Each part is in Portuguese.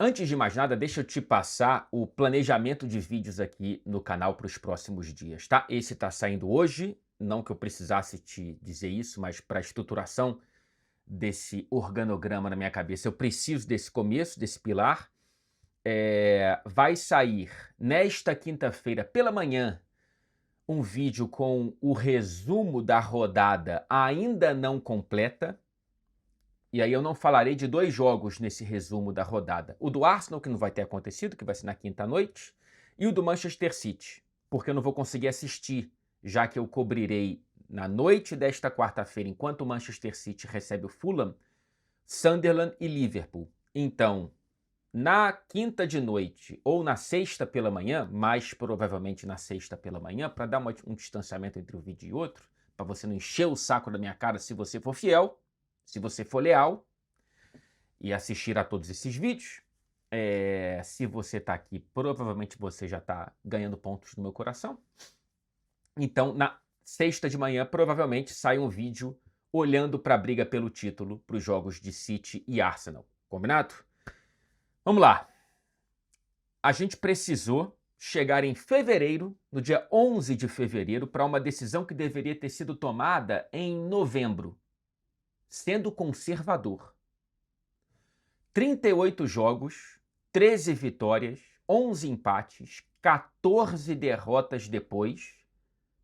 Antes de mais nada, deixa eu te passar o planejamento de vídeos aqui no canal para os próximos dias, tá? Esse está saindo hoje, não que eu precisasse te dizer isso, mas para a estruturação desse organograma na minha cabeça, eu preciso desse começo, desse pilar. Vai sair nesta quinta-feira pela manhã um vídeo com o resumo da rodada ainda não completa. E aí eu não falarei de 2 jogos nesse resumo da rodada. O do Arsenal, que não vai ter acontecido, que vai ser na quinta-noite, e o do Manchester City, porque eu não vou conseguir assistir, já que eu cobrirei na noite desta quarta-feira, enquanto o Manchester City recebe o Fulham, Sunderland e Liverpool. Então, na quinta de noite ou na sexta pela manhã, mais provavelmente na sexta pela manhã, para dar um distanciamento entre um vídeo e outro, para você não encher o saco da minha cara se você for fiel, se você for leal e assistir a todos esses vídeos. Se você está aqui, provavelmente você já está ganhando pontos no meu coração. Então, na sexta de manhã, provavelmente sai um vídeo olhando para a briga pelo título para os jogos de City e Arsenal. Combinado? Vamos lá. A gente precisou chegar em fevereiro, no dia 11 de fevereiro, para uma decisão que deveria ter sido tomada em novembro, sendo conservador. 38 jogos, 13 vitórias, 11 empates, 14 derrotas depois,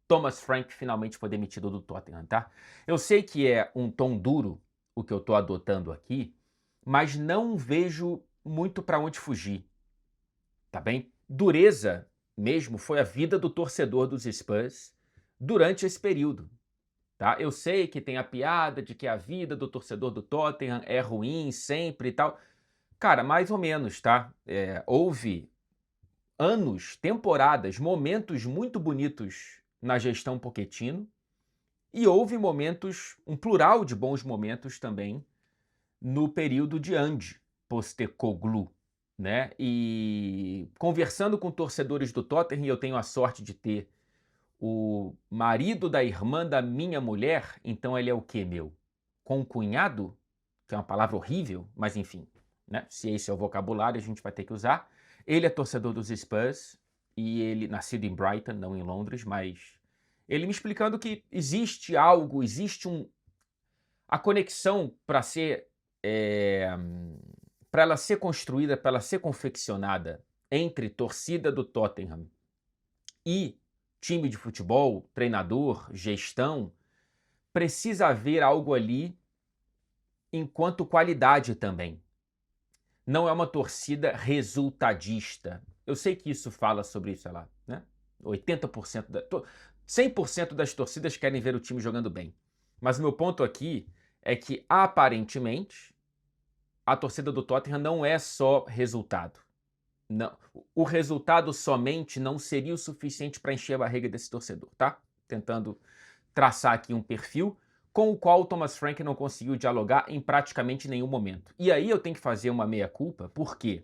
Thomas Frank finalmente foi demitido do Tottenham, tá? Eu sei que é um tom duro o que eu estou adotando aqui, mas não vejo muito para onde fugir, tá bem? Dureza mesmo foi a vida do torcedor dos Spurs durante esse período. Tá? Eu sei que tem a piada de que a vida do torcedor do Tottenham é ruim sempre e tal. Cara, mais ou menos, tá? Houve anos, temporadas, momentos muito bonitos na gestão Pochettino e houve momentos, um plural de bons momentos também, no período de Ange Postecoglou, né? E conversando com torcedores do Tottenham, eu tenho a sorte de ter o marido da irmã da minha mulher, então ele é o quê, meu? Concunhado? Que é uma palavra horrível, mas enfim, né? Se esse é o vocabulário, a gente vai ter que usar. Ele é torcedor dos Spurs e ele, nascido em Brighton, não em Londres, mas ele me explicando que existe algo, a conexão para ser, para ela ser construída, para ela ser confeccionada entre torcida do Tottenham e time de futebol, treinador, gestão, precisa haver algo ali enquanto qualidade também. Não é uma torcida resultadista. Eu sei que isso fala sobre, sei lá, né? 80% 100% das torcidas querem ver o time jogando bem. Mas o meu ponto aqui é que, aparentemente, a torcida do Tottenham não é só resultado. Não, o resultado somente não seria o suficiente para encher a barriga desse torcedor, tá? Tentando traçar aqui um perfil com o qual o Thomas Frank não conseguiu dialogar em praticamente nenhum momento. E aí eu tenho que fazer uma meia-culpa, porque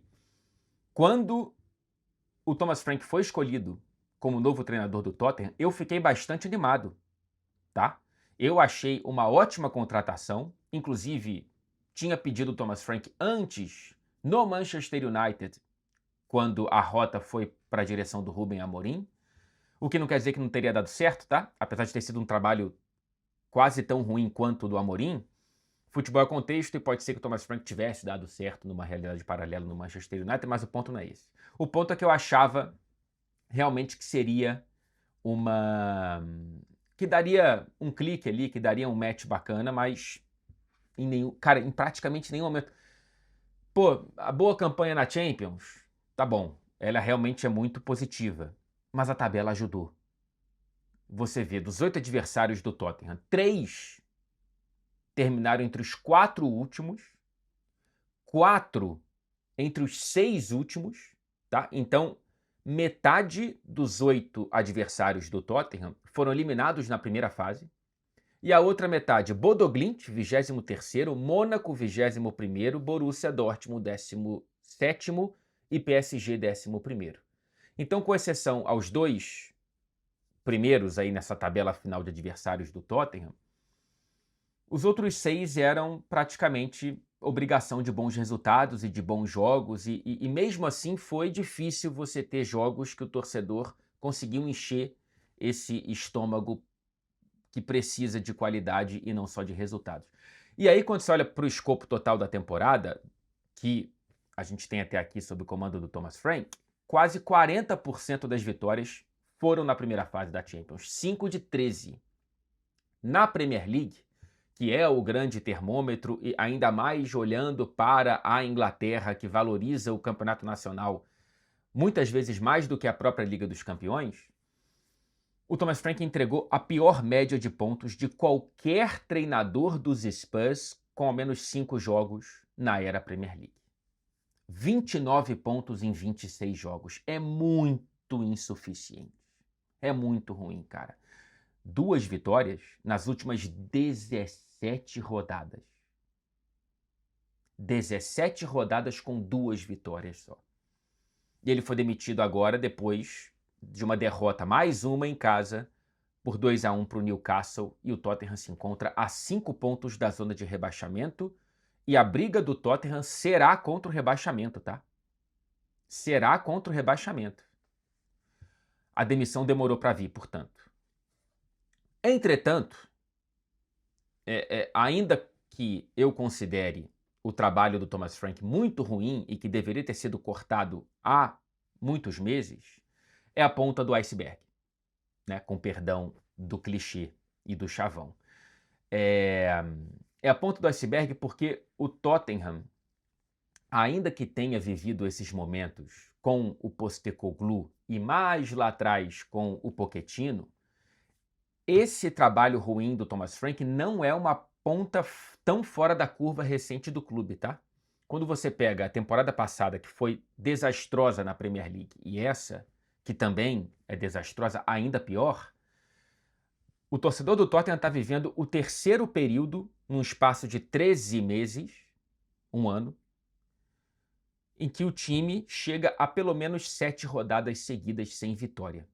quando o Thomas Frank foi escolhido como novo treinador do Tottenham, eu fiquei bastante animado, tá? Eu achei uma ótima contratação, inclusive tinha pedido o Thomas Frank antes no Manchester United, quando a rota foi para a direção do Ruben Amorim, o que não quer dizer que não teria dado certo, tá? Apesar de ter sido um trabalho quase tão ruim quanto o do Amorim, futebol é contexto e pode ser que o Thomas Frank tivesse dado certo numa realidade paralela no Manchester United, mas o ponto não é esse. O ponto é que eu achava realmente que seria uma... que daria um clique ali, que daria um match bacana, mas em praticamente nenhum momento. Pô, a boa campanha na Champions, tá bom, ela realmente é muito positiva, mas a tabela ajudou. Você vê, dos 8 adversários do Tottenham, 3 terminaram entre os 4 últimos, 4 entre os 6 últimos, tá? Então, metade dos 8 adversários do Tottenham foram eliminados na primeira fase, e a outra metade, Bodo Glimt, 23º, Mônaco, 21º, Borussia Dortmund, 17º e PSG, 11º. Então, com exceção aos 2 primeiros aí nessa tabela final de adversários do Tottenham, os outros 6 eram praticamente obrigação de bons resultados e de bons jogos, e mesmo assim foi difícil você ter jogos que o torcedor conseguiu encher esse estômago que precisa de qualidade e não só de resultados. E aí, quando você olha para o escopo total da temporada, que a gente tem até aqui sob o comando do Thomas Frank, quase 40% das vitórias foram na primeira fase da Champions, 5 de 13. Na Premier League, que é o grande termômetro, e ainda mais olhando para a Inglaterra, que valoriza o campeonato nacional muitas vezes mais do que a própria Liga dos Campeões, o Thomas Frank entregou a pior média de pontos de qualquer treinador dos Spurs com ao menos 5 jogos na era Premier League. 29 pontos em 26 jogos. É muito insuficiente. É muito ruim, cara. 2 vitórias nas últimas 17 rodadas. 17 rodadas com 2 vitórias só. E ele foi demitido agora depois de uma derrota, mais uma em casa, por 2-1 para o Newcastle, e o Tottenham se encontra a 5 pontos da zona de rebaixamento, e a briga do Tottenham será contra o rebaixamento, tá? Será contra o rebaixamento. A demissão demorou para vir, portanto. Entretanto, ainda que eu considere o trabalho do Thomas Frank muito ruim e que deveria ter sido cortado há muitos meses, é a ponta do iceberg, né? Com perdão do clichê e do chavão. É a ponta do iceberg porque o Tottenham, ainda que tenha vivido esses momentos com o Postecoglou e mais lá atrás com o Pochettino, esse trabalho ruim do Thomas Frank não é uma ponta tão fora da curva recente do clube, tá? Quando você pega a temporada passada, que foi desastrosa na Premier League, e essa, que também é desastrosa, ainda pior, o torcedor do Tottenham está vivendo o terceiro período, num espaço de 13 meses, um ano, em que o time chega a pelo menos 7 rodadas seguidas sem vitória.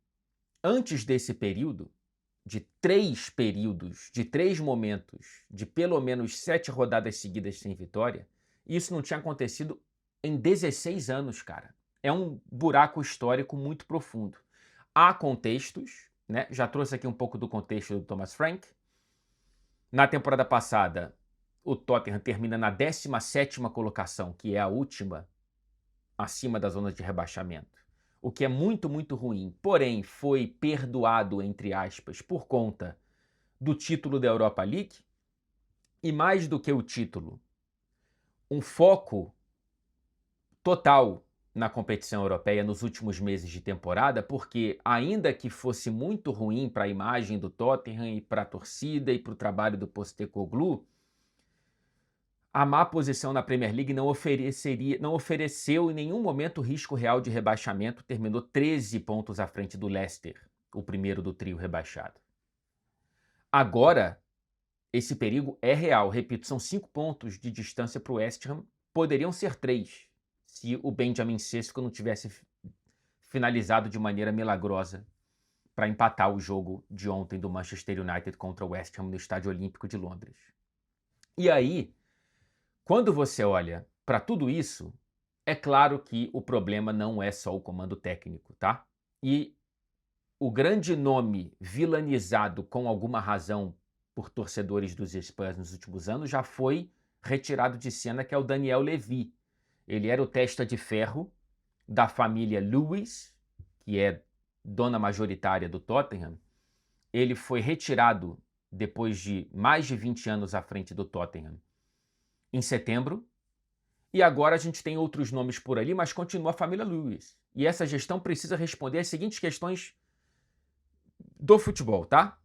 Antes desse período, de 3 períodos, de 3 momentos, de pelo menos 7 rodadas seguidas sem vitória, isso não tinha acontecido em 16 anos, cara. É um buraco histórico muito profundo. Há contextos, né? Já trouxe aqui um pouco do contexto do Thomas Frank. Na temporada passada, o Tottenham termina na 17ª colocação, que é a última acima da zona de rebaixamento, o que é muito, muito ruim. Porém, foi perdoado, entre aspas, por conta do título da Europa League e, mais do que o título, um foco total na competição europeia nos últimos meses de temporada, porque ainda que fosse muito ruim para a imagem do Tottenham e para a torcida e para o trabalho do Postecoglou, a má posição na Premier League não ofereceu em nenhum momento risco real de rebaixamento, terminou 13 pontos à frente do Leicester, o primeiro do trio rebaixado. Agora, esse perigo é real, repito, são 5 pontos de distância para o West Ham, poderiam ser 3, se o Benjamin Sesko não tivesse finalizado de maneira milagrosa para empatar o jogo de ontem do Manchester United contra o West Ham no Estádio Olímpico de Londres. E aí, quando você olha para tudo isso, é claro que o problema não é só o comando técnico, tá? E o grande nome vilanizado com alguma razão por torcedores dos Spurs nos últimos anos já foi retirado de cena, que é o Daniel Levy. Ele era o testa de ferro da família Lewis, que é dona majoritária do Tottenham. Ele foi retirado depois de mais de 20 anos à frente do Tottenham em setembro, e agora a gente tem outros nomes por ali, mas continua a família Lewis. E essa gestão precisa responder as seguintes questões do futebol, tá?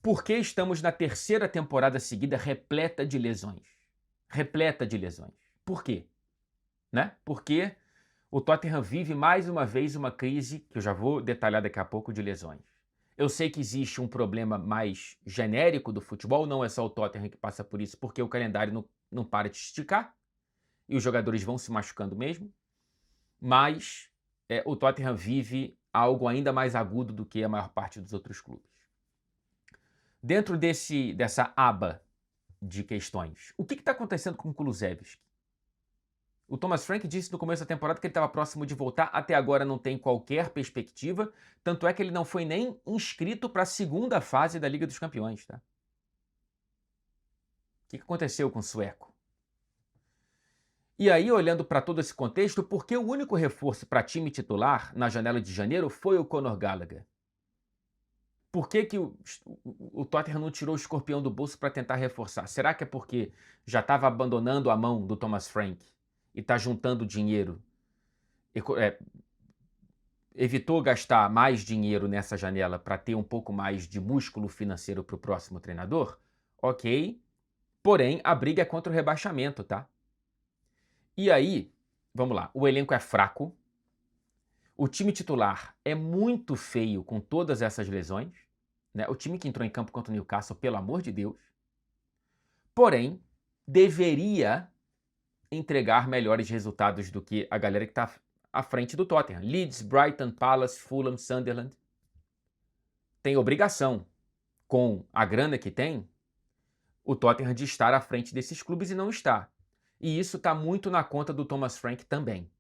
Por que estamos na terceira temporada seguida repleta de lesões? Repleta de lesões. Por quê? Né? Porque o Tottenham vive mais uma vez uma crise, que eu já vou detalhar daqui a pouco, de lesões. Eu sei que existe um problema mais genérico do futebol, não é só o Tottenham que passa por isso, porque o calendário não para de esticar e os jogadores vão se machucando mesmo, mas o Tottenham vive algo ainda mais agudo do que a maior parte dos outros clubes. Dentro dessa aba de questões, o que está acontecendo com o Kulusevski? O Thomas Frank disse no começo da temporada que ele estava próximo de voltar, até agora não tem qualquer perspectiva, tanto é que ele não foi nem inscrito para a segunda fase da Liga dos Campeões, tá? O que aconteceu com o sueco? E aí, olhando para todo esse contexto, por que o único reforço para time titular na janela de janeiro foi o Conor Gallagher? Por que, que o Tottenham não tirou o escorpião do bolso para tentar reforçar? Será que é porque já estava abandonando a mão do Thomas Frank e está juntando dinheiro? Evitou gastar mais dinheiro nessa janela para ter um pouco mais de músculo financeiro para o próximo treinador? Ok. Porém, a briga é contra o rebaixamento, tá? E aí, vamos lá, o elenco é fraco, o time titular é muito feio com todas essas lesões, né? O time que entrou em campo contra o Newcastle, pelo amor de Deus, porém, deveria entregar melhores resultados do que a galera que está à frente do Tottenham. Leeds, Brighton, Palace, Fulham, Sunderland. Tem obrigação, com a grana que tem, o Tottenham de estar à frente desses clubes e não está. E isso está muito na conta do Thomas Frank também.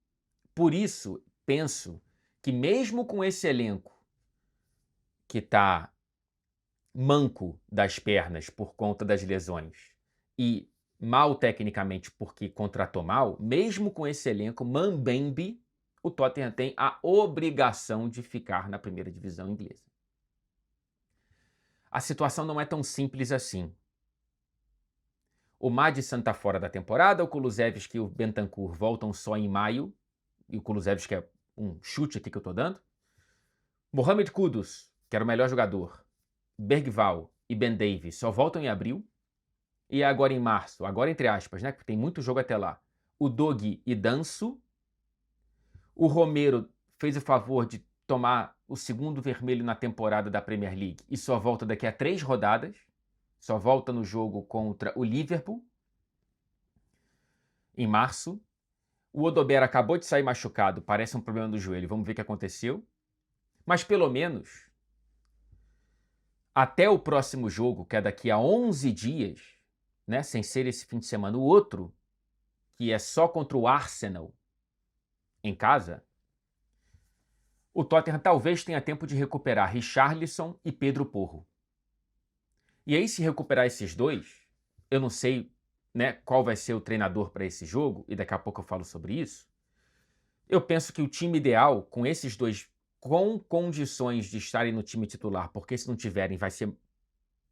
Por isso, penso que mesmo com esse elenco que está manco das pernas por conta das lesões e mal tecnicamente porque contratou mal, mesmo com esse elenco mambembe, o Tottenham tem a obrigação de ficar na primeira divisão inglesa. A situação não é tão simples assim. O Maddison está fora da temporada, o Kulusevski e o Bentancur voltam só em maio, e o Kulusevski é um chute aqui que eu estou dando. Mohamed Kudus, que era o melhor jogador, Bergvall e Ben Davies só voltam em abril. E agora em março, agora entre aspas, né, porque tem muito jogo até lá, o Dogi e Danso. O Romero fez o favor de tomar o segundo vermelho na temporada da Premier League e só volta daqui a 3 rodadas. Só volta no jogo contra o Liverpool, em março. O Odobert acabou de sair machucado, parece um problema do joelho, vamos ver o que aconteceu. Mas pelo menos, até o próximo jogo, que é daqui a 11 dias, né, sem ser esse fim de semana, o outro, que é só contra o Arsenal, em casa, o Tottenham talvez tenha tempo de recuperar Richarlison e Pedro Porro. E aí, se recuperar esses dois, eu não sei, né, qual vai ser o treinador para esse jogo, e daqui a pouco eu falo sobre isso. Eu penso que o time ideal, com esses dois com condições de estarem no time titular, porque se não tiverem vai ser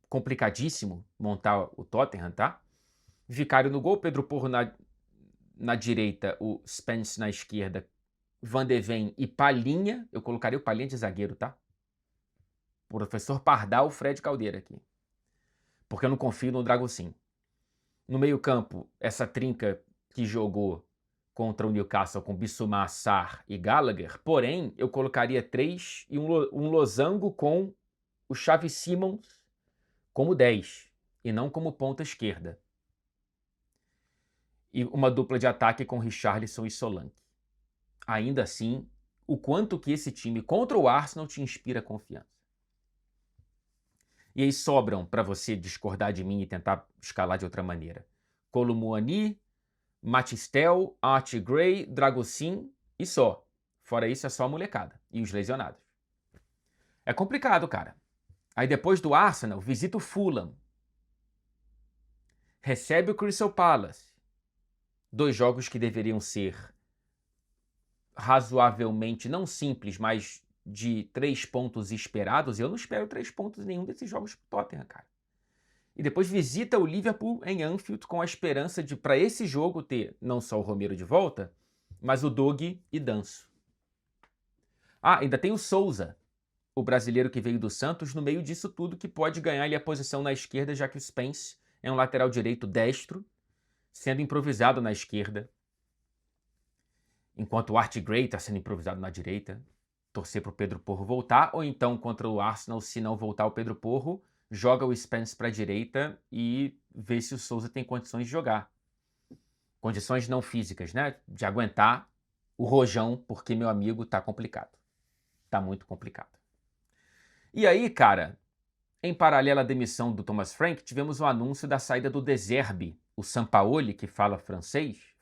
complicadíssimo montar o Tottenham, tá? Vicário no gol, Pedro Porro na direita, o Spence na esquerda, Van de Ven e Palhinha. Eu colocaria o Palhinha de zagueiro, tá? Professor Pardal, Fred Caldeira aqui. Porque eu não confio no Dragocin. No meio-campo, essa trinca que jogou contra o Newcastle com Bissouma, Sarr e Gallagher. Porém, eu colocaria 3 e um losango com o Xavi Simons como 10 e não como ponta esquerda. E uma dupla de ataque com Richarlison e Solanke. Ainda assim, o quanto que esse time contra o Arsenal te inspira confiança. E aí sobram, para você discordar de mim e tentar escalar de outra maneira, Kolo Muani, Matistel, Art Gray, Dragocin e só. Fora isso é só a molecada e os lesionados. É complicado, cara. Aí depois do Arsenal, visita o Fulham. Recebe o Crystal Palace. 2 jogos que deveriam ser razoavelmente, não simples, mas de 3 pontos esperados. Eu não espero 3 pontos em nenhum desses jogos pro Tottenham, cara. E depois visita o Liverpool em Anfield com a esperança de, para esse jogo, ter não só o Romero de volta, mas o Dogi e Danso. Ah, ainda tem o Souza, o brasileiro que veio do Santos, no meio disso tudo, que pode ganhar ali a posição na esquerda, já que o Spence é um lateral direito destro, sendo improvisado na esquerda, enquanto o Art Gray está sendo improvisado na direita. Torcer para o Pedro Porro voltar, ou então contra o Arsenal, se não voltar o Pedro Porro, joga o Spence para a direita e vê se o Souza tem condições de jogar. Condições não físicas, né? De aguentar o rojão, porque, meu amigo, tá complicado. Tá muito complicado. E aí, cara, em paralelo à demissão do Thomas Frank, tivemos o anúncio da saída do De Zerbi, o Sampaoli, que fala francês,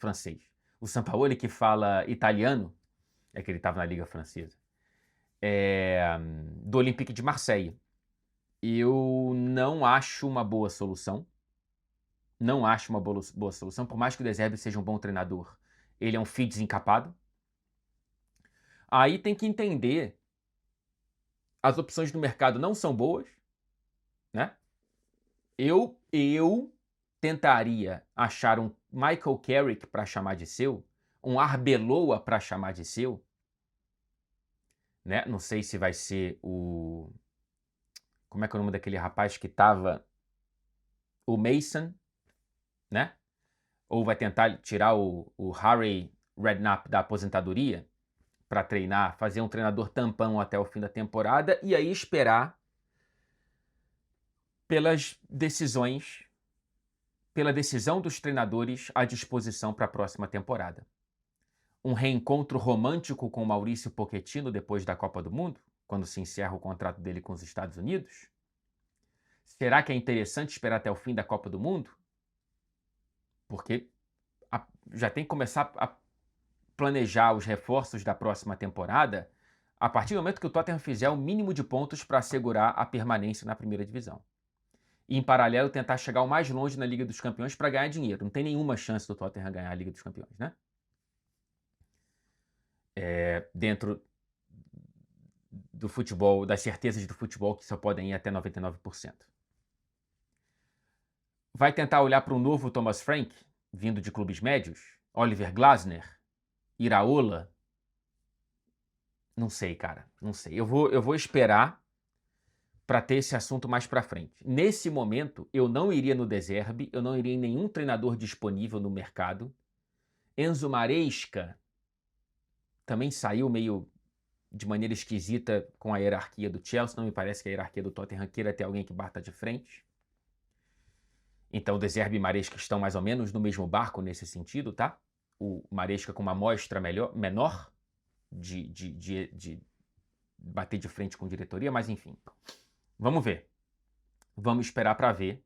o Sampaoli que fala italiano, é que ele estava na Liga Francesa, do Olympique de Marseille. Eu não acho uma boa solução. Não acho uma boa solução, por mais que o De Zerbi seja um bom treinador. Ele é um filho desencapado. Aí tem que entender, as opções do mercado não são boas, né? Eu tentaria achar um Michael Carrick para chamar de seu, um Arbeloa para chamar de seu, né? Não sei se vai ser o... Como é que é o nome daquele rapaz que tava... O Mason, né? Ou vai tentar tirar o Harry Redknapp da aposentadoria para treinar, fazer um treinador tampão até o fim da temporada e aí esperar pela decisão dos treinadores à disposição para a próxima temporada. Um reencontro romântico com Maurício Pochettino depois da Copa do Mundo, quando se encerra o contrato dele com os Estados Unidos? Será que é interessante esperar até o fim da Copa do Mundo? Porque já tem que começar a planejar os reforços da próxima temporada a partir do momento que o Tottenham fizer o mínimo de pontos para assegurar a permanência na primeira divisão. E, em paralelo, tentar chegar o mais longe na Liga dos Campeões para ganhar dinheiro. Não tem nenhuma chance do Tottenham ganhar a Liga dos Campeões, né? Dentro do futebol, das certezas do futebol que só podem ir até 99%. Vai tentar olhar para um novo Thomas Frank, vindo de clubes médios? Oliver Glasner? Iraola? Não sei, cara. Não sei. Eu vou esperar para ter esse assunto mais para frente. Nesse momento, eu não iria no De Zerbi, eu não iria em nenhum treinador disponível no mercado. Enzo Maresca também saiu meio de maneira esquisita com a hierarquia do Chelsea. Não me parece que a hierarquia do Tottenham queira ter alguém que bata de frente. Então, De Zerbi e Maresca estão mais ou menos no mesmo barco nesse sentido, tá? O Maresca com uma amostra menor de bater de frente com diretoria, mas enfim. Vamos ver. Vamos esperar para ver.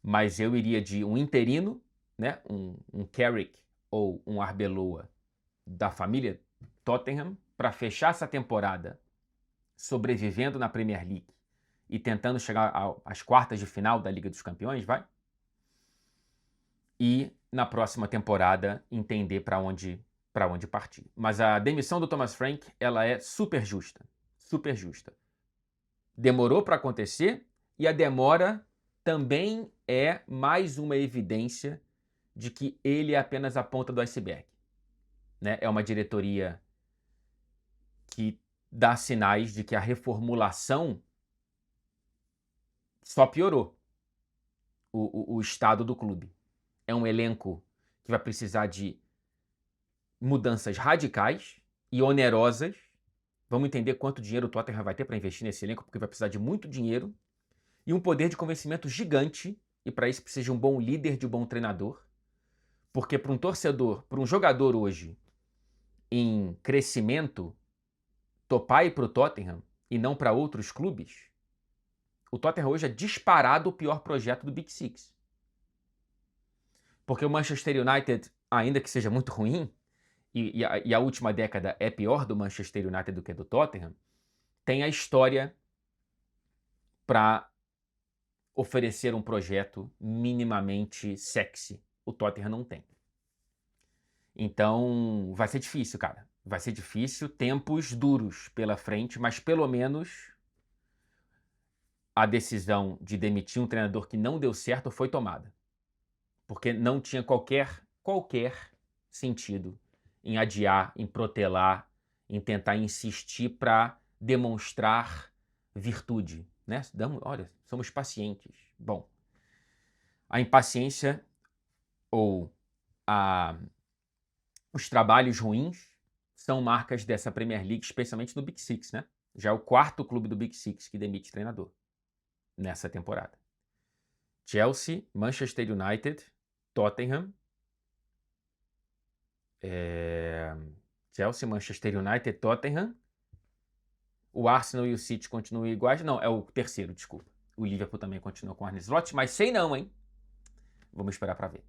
Mas eu iria de um interino, né? Um Carrick ou um Arbeloa da família Tottenham para fechar essa temporada sobrevivendo na Premier League e tentando chegar às quartas de final da Liga dos Campeões, vai? E na próxima temporada entender para onde partir. Mas a demissão do Thomas Frank, ela é super justa. Super justa. Demorou para acontecer e a demora também é mais uma evidência de que ele é apenas a ponta do iceberg. Né? É uma diretoria que dá sinais de que a reformulação só piorou o estado do clube. É um elenco que vai precisar de mudanças radicais e onerosas. Vamos entender quanto dinheiro o Tottenham vai ter para investir nesse elenco, porque vai precisar de muito dinheiro e um poder de convencimento gigante, e para isso precisa de um bom líder, de um bom treinador, porque para um torcedor, para um jogador hoje em crescimento, topar ir para o Tottenham e não para outros clubes, o Tottenham hoje é disparado o pior projeto do Big Six. Porque o Manchester United, ainda que seja muito ruim, e a última década é pior do Manchester United do que do Tottenham, tem a história para oferecer um projeto minimamente sexy. O Tottenham não tem. Então, vai ser difícil, cara. Vai ser difícil, tempos duros pela frente, mas pelo menos a decisão de demitir um treinador que não deu certo foi tomada. Porque não tinha qualquer sentido em adiar, em protelar, em tentar insistir para demonstrar virtude. Né? Olha, somos pacientes. Bom, a impaciência ou os trabalhos ruins são marcas dessa Premier League, especialmente no Big Six, né? Já é o quarto clube do Big Six que demite treinador nessa temporada. Chelsea, Manchester United, Tottenham, Chelsea, Manchester United, Tottenham. O Arsenal e o City continuam iguais. Não, é o terceiro, desculpa. O Liverpool também continua com o Arne Slot, mas sei não, hein? Vamos esperar para ver.